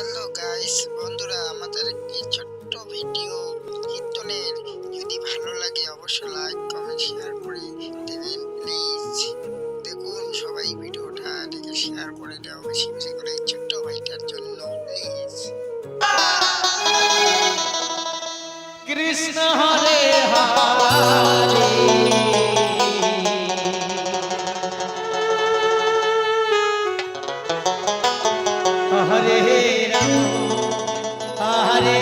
Hello guys বন্ধুরা, আমাদের একটি ছোট্ট ভিডিও কীর্তনের যদি ভালো লাগে অবশ্যই লাইক কমেন্ট শেয়ার করে দেবেন প্লিজ। দেখুন সবাই ভিডিওটা দেখে শেয়ার করে দাও বেশি বেশি করে এই ছোট্ট ভাইটার জন্য প্লিজ। কৃষ্ণ হরে হরে হরে রাম হরে